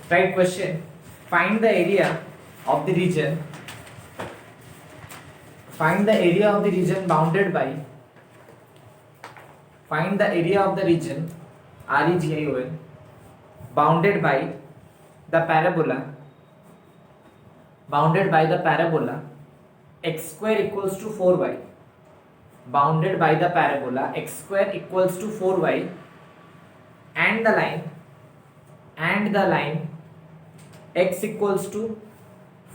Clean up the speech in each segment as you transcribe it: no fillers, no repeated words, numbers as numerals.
Right question. Find the area of the region. Find the area of the region bounded by. Find the area of the region REGION bounded by the parabola. Bounded by the parabola x square equals to 4y. Bounded by the parabola x square equals to 4y and the line x equals to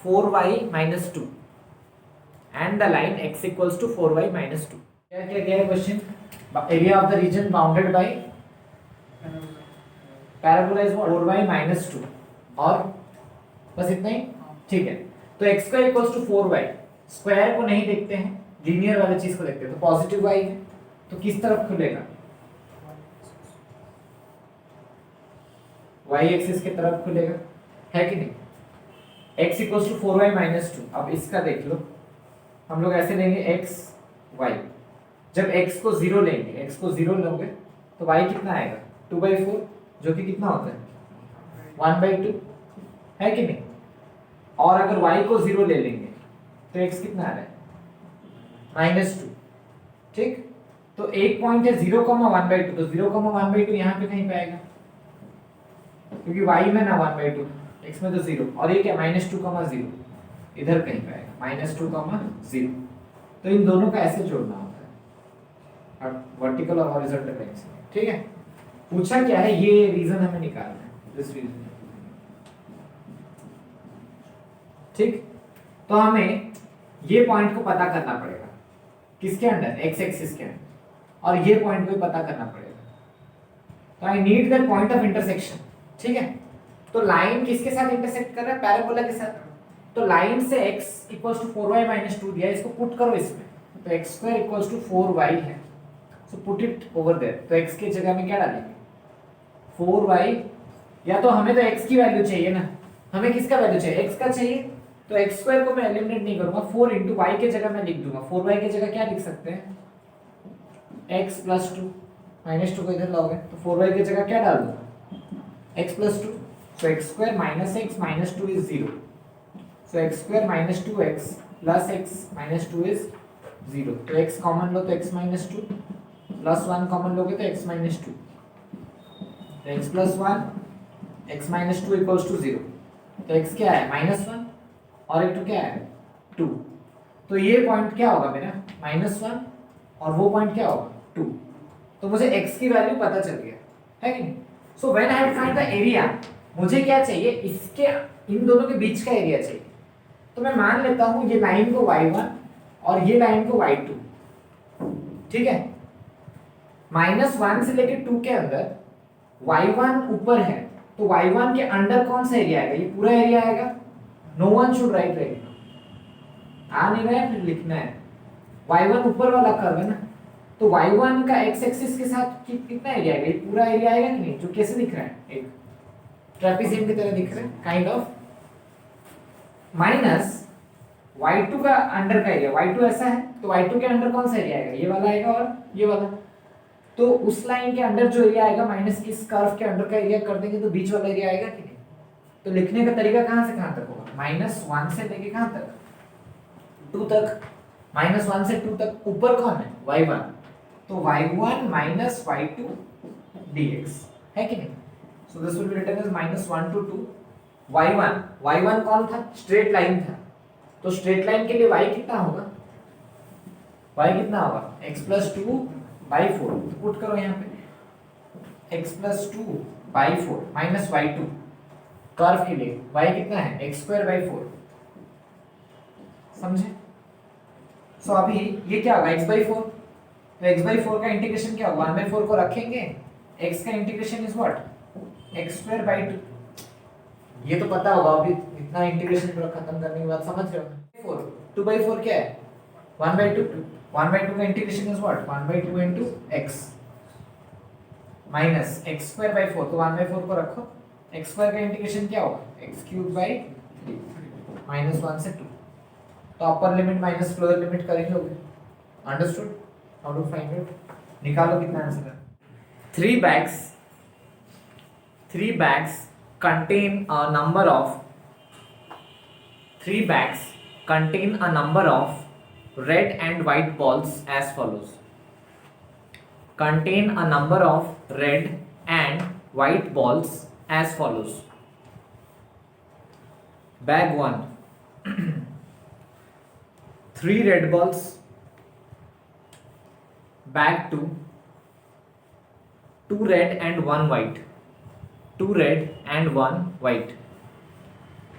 4y minus 2 and the line x equals to 4y minus 2. क्या क्या क्या है question? Area of the reason bounded by parabola is 4y minus 2 और बस इतना ही. ठीक है, तो x square equals to 4y. Square को नहीं देखते हैं, लीनियर वाली चीज को देखते हैं. तो पॉजिटिव y है तो किस तरफ खुलेगा? y एक्सिस की तरफ खुलेगा, है कि नहीं? x equals to 4y minus 2. अब इसका देख लो, हम लोग ऐसे लेंगे x y. जब x को 0 लेंगे, x को 0 लोगे तो y कितना आएगा? 2/4, जो कि कितना होता है? 1/2, है कि नहीं? और अगर y को 0 ले लेंगे तो x कितना आ रहा है? -2. ठीक, तो एक पॉइंट है 0,1/2, तो 0,1/2 यहाँ पे कहीं पे आएगा, क्योंकि y में ना 1/2, x में तो 0, और ये क्या -2,0 इधर कहीं पे आएगा, -2,0. तो इन दोनों का ऐसे जोड़ना होता है, वर्टिकल और हॉरिजॉन्टल लाइन से. ठीक है, पूछा क्या है, ये रीजन हमें निकालना है, दिस रीजन. ठीक, तो हमें ये पॉइंट को पता करना पड़ेगा, किसके अंडर? x एक्सिस के अंडर, और ये पॉइंट को पता करना पड़ेगा. तो I need that point of intersection. ठीक है, तो लाइन किसके साथ इंटरसेक्ट कर रहा है? पैराबोला के साथ. तो लाइन से x equals to 4y minus 2 दिया, इसको पुट करो इसमें, तो x square equals to 4y है, so put it over there. तो x की जगह में क्या डालेंगे? 4y. या तो हमें तो x की वैल्यू चाहिए ना, हमें किसका वैल्यू चाहिए? x का चाहिए. तो x स्क्वायर को मैं एलिमिनेट नहीं करूंगा, 4 इंटू y के जगह मैं लिख दूंगा. 4y के जगह क्या लिख सकते हैं? x plus 2. -2 को इधर लाओगे तो 4y की जगह क्या डाल दूंगा? x plus 2. So x square minus x minus 2 is 0. So x square minus 2x plus x minus 2 is 0. तो x कॉमन लो तो x माइनस 2, प्लस 1 कॉमन लोगे तो x माइनस 2. तो x plus 1 x minus 2 equals to 0. तो x क्या है? -1, और एक तो क्या है? 2. तो ये पॉइंट क्या होगा मेरा? -1, और वो पॉइंट क्या होगा? 2. तो मुझे x की वैल्यू पता चल गया, है कि नहीं? So when I find the area, मुझे क्या चाहिए? इसके इन दोनों के बीच का एरिया चाहिए. तो मैं मान लेता हूं ये लाइन को y1 और ये लाइन को y2. ठीक है, -1 से लेके 2 के अंदर y1 ऊपर है, तो y1 के अंडर कौन सा एरिया आएगा? ये पूरा एरिया आएगा. No one should write right. आ नहीं रहा है, फिर लिखना है. y1 ऊपर वाला कर्व है ना, तो y1 का x एक्सिस के साथ कितना एरिया आएगा? ये पूरा एरिया आएगा कि नहीं? जो कैसे दिख रहा है? एक ट्रेपेजियम की तरह दिख रहा है, काइंड ऑफ. माइनस y2 का अंडर का एरिया, y2 ऐसा है, तो y2 के अंडर कौन सा एरिया आएगा? ये वाला आएगा और ये वाला. तो उस लाइन के अंडर जो एरिया आएगा माइनस इस कर्व के अंडर का एरिया कर देंगे तो बीच वाला एरिया आएगा कि नहीं? तो लिखने का तरीका कहां से कहां तक होगा? -1 से लेके कहां तक? 2 तक. -1 से 2 तक ऊपर कौन है? y1. तो y1 माइनस y2 dx, है कि नहीं? So this will be written as -1 to 2 y1 कौन था? स्ट्रेट लाइन था. तो स्ट्रेट लाइन के लिए y कितना होगा? y कितना होगा? x plus 2/4. तो पुट करो यहाँ पे, x plus 2/4 minus y2. Curve के लिए y कितना है? x square by 4. समझे? सो अभी ये क्या होगा? x by 4. तो x बाई 4 का इंटीग्रेशन क्या होगा? 1/4 को रखेंगे, x का integration is what? x square by 2. ये तो पता होगा, अभी इतना इंटीग्रेशन पूरा खत्म करने के बाद समझ रहे हो? 2/4 क्या है? 1/2. 1/2 का integration is what? 1/2 into x minus x square by 4. तो 1/4 को रखो, x स्क्वायर का इंटीग्रेशन क्या होगा? x³ बाई -1 से 2. तो upper limit minus lower limit कर ही लोगे. Understood? How to find it? निकालो कितना आंसर है. 3 bags contain a number of 3 bags contain a number of red and white balls as follows. Contain a number of red and white balls as follows. Bag 1 3 red balls. Bag 2 2 red and 1 white. 2 red and 1 white.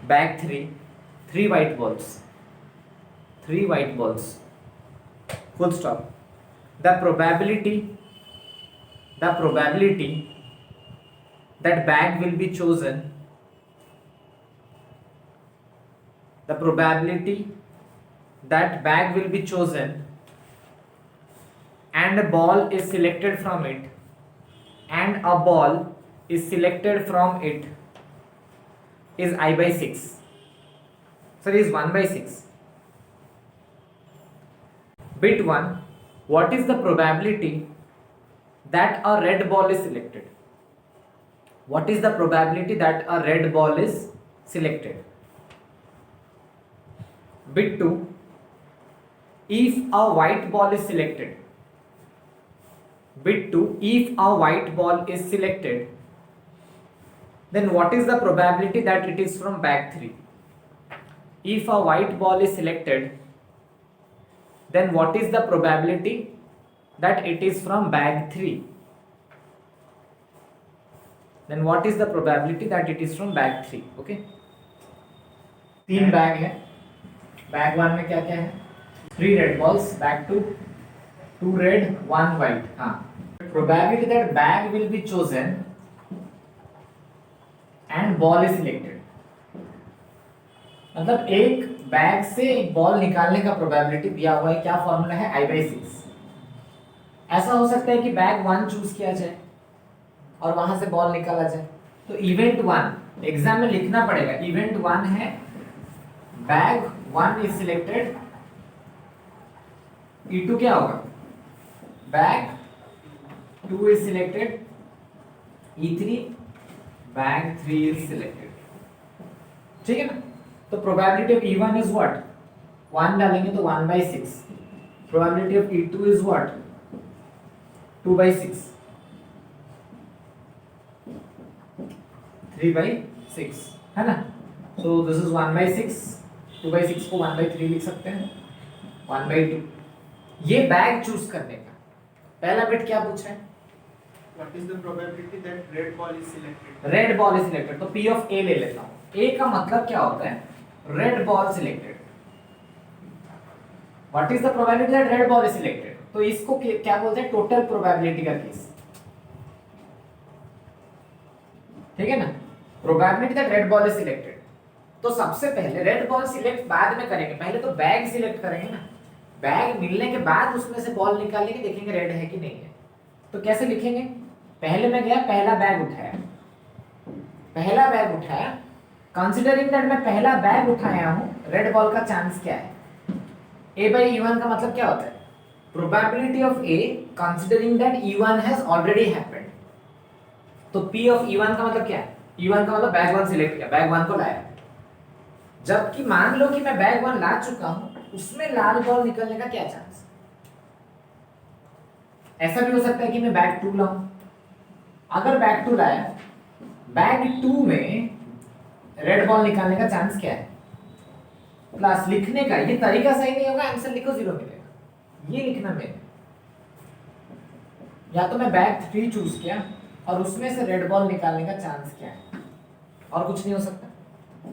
Bag 3 3 white balls. 3 white balls. Full stop. The probability that bag will be chosen, the probability that bag will be chosen and a ball is selected from it, and a ball is selected from it, is I by 6. Sorry, is 1 by 6. Bit 1, what is the probability that a red ball is selected? What is the probability that a red ball is selected? Bit 2, if a white ball is selected. Bit 2, if a white ball is selected, then what is the probability that it is from bag 3? If a white ball is selected, then what is the probability that it is from bag 3? Then what is the probability that it is from bag 3? Okay, 3 bag है. Bag 1 में क्या क्या है? 3 red balls. Bag 2 2 red 1 white. हाँ, probability that bag will be chosen and ball is selected. मतलब एक bag से एक बॉल निकालने का प्रोबेबिलिटी दिया हुआ है. क्या फॉर्मूला है? I by 6. ऐसा हो सकता है कि बैग 1 चूज किया जाए और वहां से बॉल निकाला जाए. तो इवेंट 1 एग्जाम में लिखना पड़ेगा. इवेंट 1 है बैग 1 इज सिलेक्टेड. E2 क्या होगा? Bag 2 is selected. E3 bag 3 is selected. ठीक है ना? तो probability of E1 is what? 1 डालेंगे तो 1 by 6. Probability of E2 is what? 2 by 6. 3 by 6 है ना? So this is 1 by 6. 2 by 6 को 1 by 3 लिख सकते हैं. 1 by 2. ये बैग चूज करने का पहला बिट क्या पूछ रहे हैं? What is the probability that red ball is selected? Red ball is selected. तो P of A ले लेता हूं. A का मतलब क्या होता है? Red ball selected. What is the probability that red ball is selected? तो इसको क्या बोलते हैं? टोटल प्रोबेबिलिटी का केस. ठीक है ना? Probability that red ball is selected. तो सबसे पहले रेड बॉल सिलेक्ट बाद में करेंगे. पहले तो बैग सिलेक्ट करेंगे ना. बैग मिलने के बाद उसमें से बॉल निकाल के देखेंगे रेड है कि नहीं है. तो कैसे लिखेंगे? पहले मैं गया, पहला बैग उठाया. पहला बैग उठाया. कंसीडरिंग दैट मैं पहला बैग उठाया हूं, रेड बॉल का चांस क्या है? A by E1 का मतलब क्या होता है? Probability of A considering that E1 has already happened. तो P ऑफ E1 का मतलब क्या है? E1 का मतलब बैग 1 सिलेक्ट किया, बैग 1 को लाया. जबकि मान लो कि मैं बैग 1 ला चुका हूं, उसमें लाल बॉल निकलने का क्या चांस? ऐसा भी हो सकता है कि मैं बैग 2 लाऊं. अगर बैग 2 लाया, बैग 2 में रेड बॉल निकालने का चांस क्या है? प्लस लिखने का ये तरीका सही नहीं होगा, आंसर लिखो 0 मिलेगा. ये लिखना मेरे, या तो मैं बैग 3 चूज किया और उसमें से रेड बॉल निकालने का चांस क्या है, और कुछ नहीं हो सकता.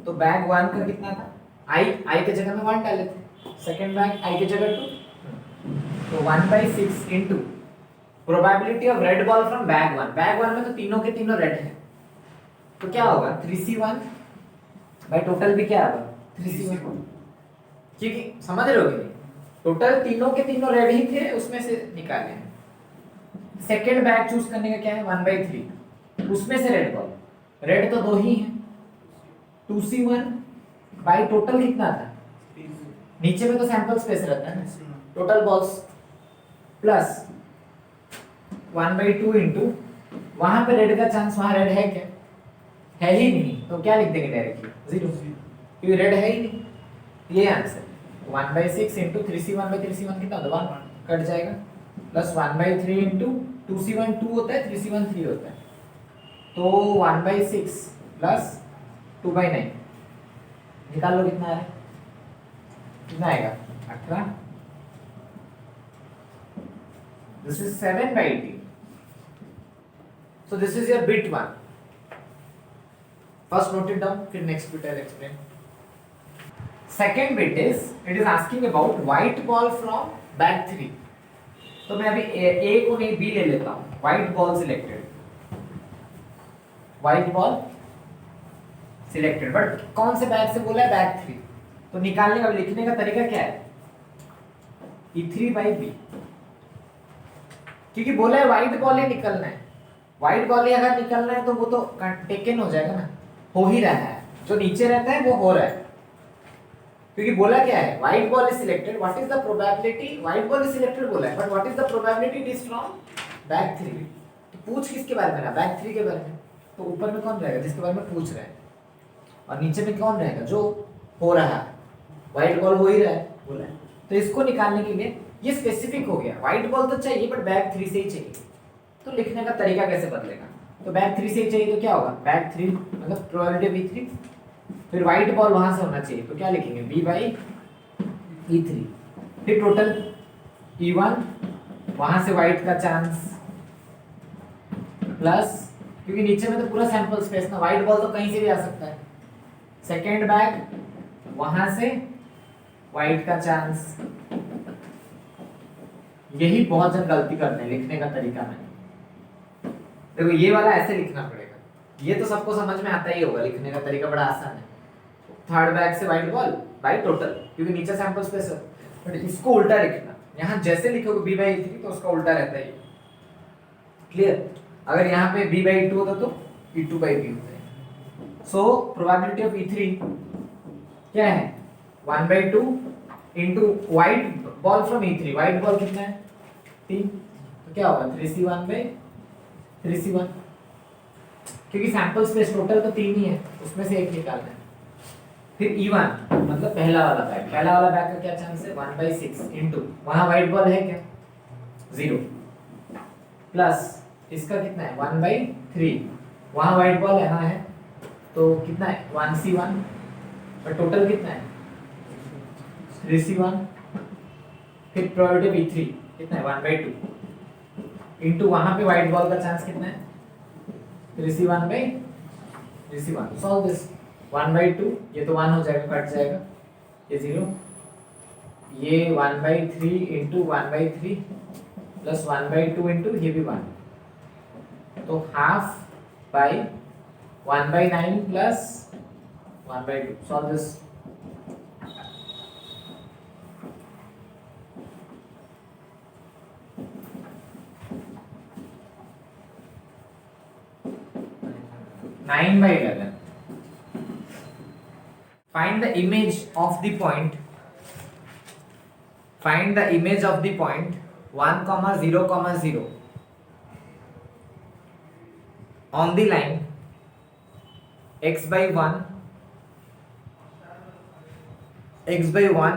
तो बैग 1 का कितना था? I के जगह में 1 डाले थे. सेकंड बैग I के जगह 2. तो 1 by 6 into probability of red ball from bag 1. Bag 1 में तो तीनों के तीनों रेड है. तो क्या होगा? 3C1 बाय टोटल भी क्या होगा? 3C1. क्योंकि समझ रहे हो कि नहीं? टोटल तीनों के तीनों रेड ही थे, उसमें से निकाले हैं. सेकंड बैग चूज करने का क्या है? 1 by 3. उसमें से रेड बॉल, रेड तो 2 ही हैं. 2C1 बाय टोटल कितना था? नीचे में तो सैंपल स्पेस रहता है ना, total balls plus 1 by 2 into वहां पे रेड का चांस, वहां रेड है क्या? है ही नहीं तो क्या लिख देंगे डायरेक्टली 0, क्योंकि रेड है ही नहीं। ये answer 1/6 into 3c1 by 3c1 कितना होता है 1 कट जाएगा, प्लस 1/3 इंटू 2c1 2 होता है 3c1 3 होता है, तो 1/6 प्लस 2/9 निकाल लो कितना आ रहा है, कितना आएगा 18, this is 7/18, so this is your bit 1. First note it down, फिर next bit I'll explain. Second bit is it is asking about white ball from bag 3. तो मैं अभी A को नहीं B ले लेता हूँ, white ball selected, white ball selected, but कौन से बैग से बोला है बैग 3, तो निकालने का लिखने का तरीका क्या है E3/B, क्योंकि बोला है व्हाइट बॉल ही निकलना है, व्हाइट बॉल ही अगर निकलना है तो वो तो टेकन हो जाएगा ना, हो ही रहा है, जो नीचे रहता है वो हो रहा है, क्योंकि बोला क्या है white ball is selected, what is the probability, white ball is selected बोला है, but what is the probability it is from bag 3, तो पूछ किसके बारे में रहा बैग 3 के बारे में, तो ऊपर में कौन रहेगा जिसके बारे में पूछ रहा है, और नीचे में कौन रहेगा जो हो रहा है, व्हाइट बॉल हो ही रहा है बोला है, तो इसको निकालने के लिए ये स्पेसिफिक हो गया, व्हाइट बॉल तो चाहिए बट बैग 3 से ही चाहिए, तो लिखने का तरीका कैसे बदलेगा, तो बैग 3 से ही चाहिए तो क्या होगा बैग 3 मतलब प्रोबेबिलिटी B3, फिर व्हाइट बॉल वहां से होना चाहिए तो क्या लिखेंगे B/E3, फिर टोटल E1 वहां से व्हाइट का चांस प्लस, क्योंकि नीचे में तो पूरा सैंपल स्पेस ना, व्हाइट बॉल तो कहीं से भी आ सकता है, सेकेंड बैग वहां से व्हाइट का चांस, यही बहुत जन गलती करते हैं लिखने का तरीका में, देखो ये वाला ऐसे लिखना पड़ेगा, ये तो सबको समझ में आता ही होगा, लिखने का तरीका बड़ा आसान है, थर्ड बैग से व्हाइट बॉल बाय टोटल, क्योंकि नीचे सैंपल स्पेस है, बट इसको उल्टा लिखना, यहाँ जैसे लिखोगे B/E3 तो उसका उल्टा रहता है, क्लियर, अगर यहाँ पे B/E2 होता तो E2/B होता है, सो प्रोबेबिलिटी ऑफ E3 क्या है 1/2 into white ball from E3, white ball कितना है 3, तो क्या होगा 3c1/3c1, क्योंकि सैंपल स्पेस टोटल तो 3 ही है, उसमें से एक निकालना है, फिर E1 मतलब पहला वाला बैग, पहला वाला बैग का क्या चांस है 1/6 इंटू वहां व्हाइट बॉल है क्या 0, प्लस इसका कितना है 1/3, वहां व्हाइट बॉल यहाँ है तो कितना है 1c1, और टोटल कितना है 3c1, फिर प्रोबेबिलिटी B3 कितना है 1/2 इंटू वहां पे व्हाइट बॉल का चांस कितना है 3c1/3c1, सॉल्व दिस 1/2, ये तो 1 हो जाएगा कट जाएगा, ये 0, ये 1/3 इंटू 1/3 प्लस 1/2 इंटू ये भी 1, तो half by 1/9 plus 1/2, solve this, Nine by 11. Find the image of the point. Find the image of the point 1, 0, 0 on the line x/1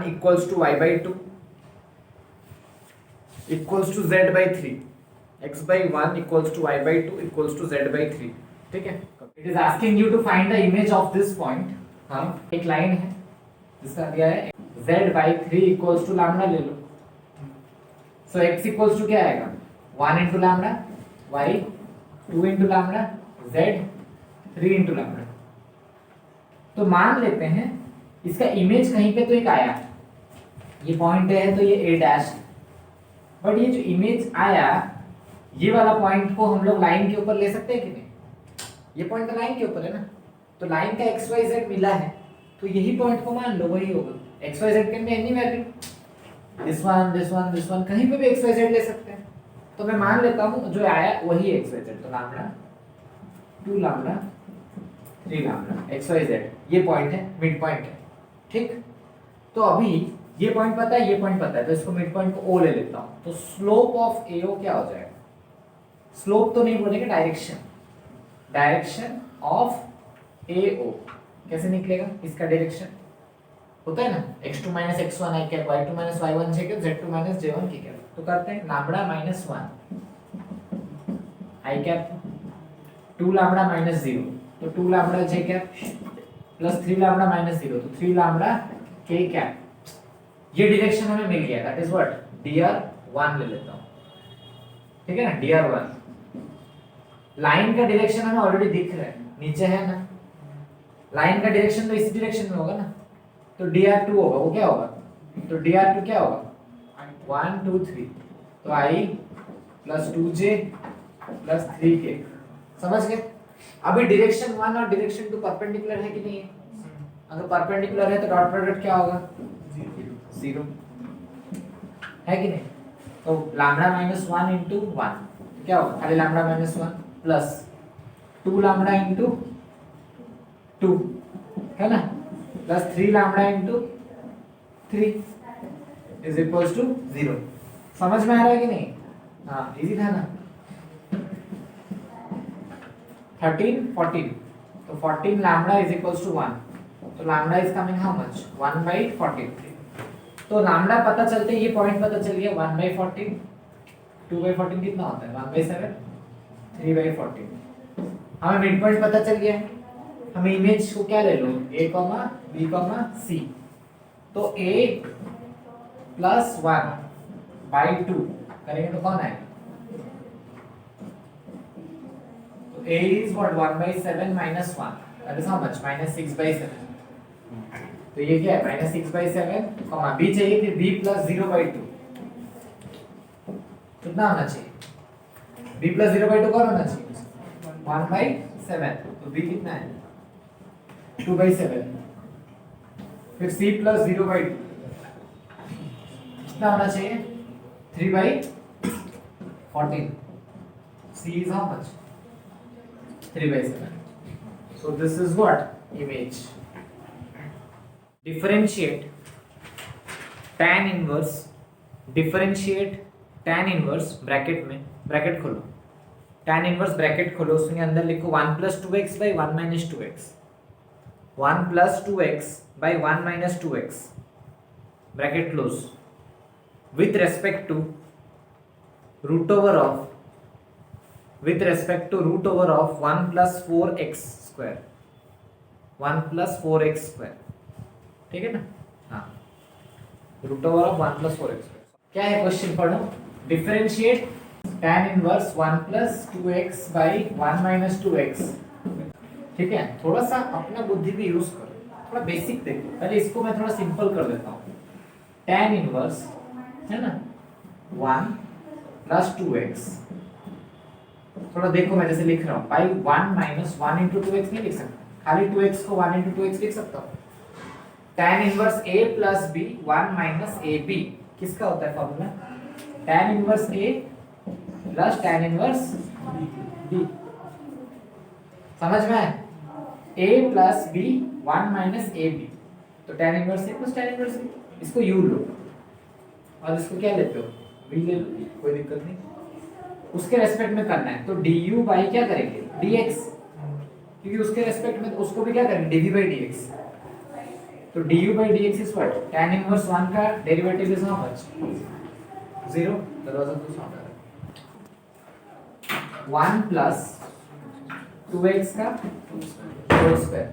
equals to y/2 equals to z/3, x/1 equals to y/2 equals to z/3, ठीक है। It is asking you to find the image of this point, हम एक line है जिसका दिया है z/3 equals to lambda ले लो, सो x equals to क्या आएगा 1 into lambda, y 2 into lambda, z 3 into lambda, तो मान लेते हैं इसका इमेज कहीं पे तो एक आया, ये पॉइंट है तो ये a', बट ये जो इमेज आया ये वाला पॉइंट को हम लोग लाइन के ऊपर ले सकते हैं कि नहीं, ये पॉइंट तो लाइन के ऊपर है ना, तो लाइन का xyz मिला है तो यही पॉइंट को मान लो वही होगा, xyz can be any value, this one कहीं पे भी xyz ले सकते हैं, तो मैं मान लेता हूँ जो आया वही xyz, तो लैम्डा 2 लैम्डा 3 लैम्डा xyz ये पॉइंट है, मिड पॉइंट है, ठीक, तो अभी ये पॉइंट पता है, ये पॉइंट पता है, तो इसको मिड पॉइंट को O ले लेता हूँ, तो स्लोप ऑफ AO क्या हो जाएगा, स्लोप तो नहीं बोलेंगे, डायरेक्शन ऑफ AO कैसे निकलेगा? इसका डायरेक्शन होता है ना x2 minus x1 i cap y2 minus y1 j cap z2 minus j1 k cap. तो करते हैं lambda minus 1 i cap 2 lambda minus 0 तो 2 lambda j cap plus 3 lambda minus 0 तो 3 लैम्बडा k कैप। ये direction हमें मिल गया, that is what dr1 ले लेता हूं, ठीक है ना। dr1 लाइन का डायरेक्शन हमें ऑलरेडी दिख रहा है, नीचे है ना, लाइन का डायरेक्शन तो इस डायरेक्शन में होगा ना, तो dr2 होगा, वो क्या होगा, तो dr2 क्या होगा 1 2 3 तो i plus 2j plus 3k। समझ गए? अभी डायरेक्शन 1 और डायरेक्शन 2 परपेंडिकुलर है कि नहीं है? अगर परपेंडिकुलर है तो डॉट प्रोडक्ट क्या होगा 0 है कि नहीं? तो लैम्बडा माइनस 1 इंटू 1 क्या होगा, खाली lambda minus 1 plus 2 lambda into 2 है ना, plus 3 lambda into 3 is equals to 0। समझ में आ रहा है कि नहीं? हाँ इजी था ना। 13 14 तो 14 लैम्बडा इज इक्वल्स टू 1 तो lambda is coming how much 1/14। तो लैम्बडा पता चलते ये पॉइंट पता चल गया 1/14 2/14 कितना होता है 1/7 3/14। हमें मिड पॉइंट पता चल गया है, हमें इमेज को क्या ले लो a, b, c। तो a प्लस 1/2 करेंगे तो कौन आएगा, तो a is what 1/7 minus 1 that is how much -6/7। तो ये क्या है -6/7 कॉमा b चाहिए फिर b प्लस 0/2 कितना होना चाहिए b प्लस 0/2 कौन होना चाहिए 1/7 तो b कितना है 2/7 फिर c प्लस 0/2 कितना होना चाहिए 3/14 c is how much 3/7। so this is what image। differentiate tan inverse bracket में ब्रैकेट खोलो, tan इनवर्स ब्रैकेट खोलो, उसके अंदर लिखो 1 + 2x / 1 - 2x 1 + 2x / 1 - 2x bracket close with respect to root over of 1 + 4x square 1 + 4x square ठीक है ना। हाँ root over of 1 + 4x square। क्या है क्वेश्चन पढ़ो, differentiate tan inverse 1 + 2x / 1 - 2x। ठीक है, थोड़ा सा अपना बुद्धि भी यूज करो, थोड़ा बेसिक देखो। पहले इसको मैं थोड़ा सिंपल कर देता हूँ। tan इनवर्स है ना 1 + 2x, थोड़ा देखो मैं जैसे लिख रहा हूँ बाई 1 - 1 × 2x नहीं लिख सकता, खाली 2x को 1 × 2x लिख सकता हूँ। tan inverse a + b 1 - ab किसका होता है formula, tan inverse a plus tan inverse b। समझ में आया, a + b 1 - ab तो tan inverse a + tan inverse b। इसको u लो और इसको क्या लेते हो v ले लो, कोई दिक्कत नहीं, उसके रेस्पेक्ट में करना है। तो du बाई क्या करेंगे dx, क्योंकि उसके रेस्पेक्ट में उसको भी क्या करेंगे dv/dx। तो du/dx is what tan inverse 1 का डेरिवेटिव इज हाउ मच 0। दरवाजा तो साउंड आ रहा है 1 + 2x का होल स्क्वायर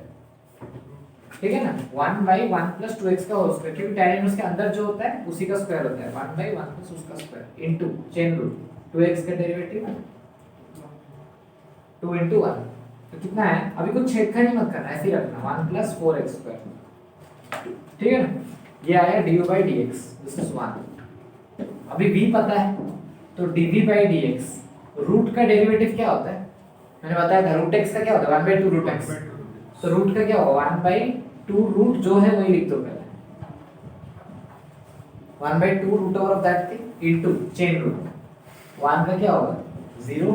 ठीक है ना 1/1 + 2x का होल स्क्वायर, क्योंकि tan इनवर्स के अंदर जो होता है उसी का स्क्वायर होता है 1/1 + उसका square into chain root 2x का डेरिवेटिव 2 × 1 तो कितना है, अभी कुछ छेड़खानी मत करना, ऐसे ही रखना 1 + 4x स्क्वायर ठीक है ना। ये आया du/dx दिस इज 1। अभी v पता है तो dv/dx रूट का डेरिवेटिव क्या होता है, मैंने बताया था रूट x का क्या होता है 1/2 रूट x, तो रूट का क्या होगा 1/2 रूट जो है वही लिख दो पहले 1/2 root over of that thing into chain root 1 का क्या होगा 0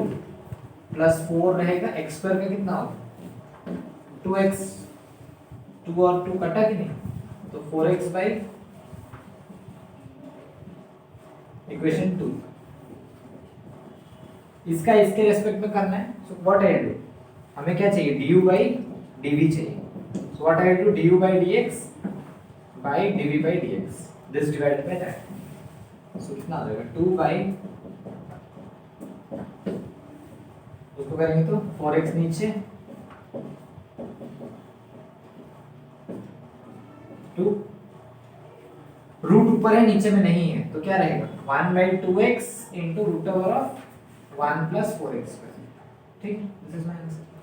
प्लस 4 रहेगा x स्क्वायर का कितना होगा 2x 2 और 2 कटा कि नहीं, तो 4x बाई इक्वेशन 2। इसका इसके रेस्पेक्ट में करना है, सो व्हाट आई डू, हमें क्या चाहिए du/dx dv चाहिए. So what I do, du by dx by dv by dx, this divided by that. So कितना आ जाएगा 2 by, उसको करेंगे तो 4x नीचे 2, रूट ऊपर है नीचे में नहीं है तो क्या रहेगा 1 by 2x into root over of 1 plus 4x. ठीक, दिस इज माय आंसर.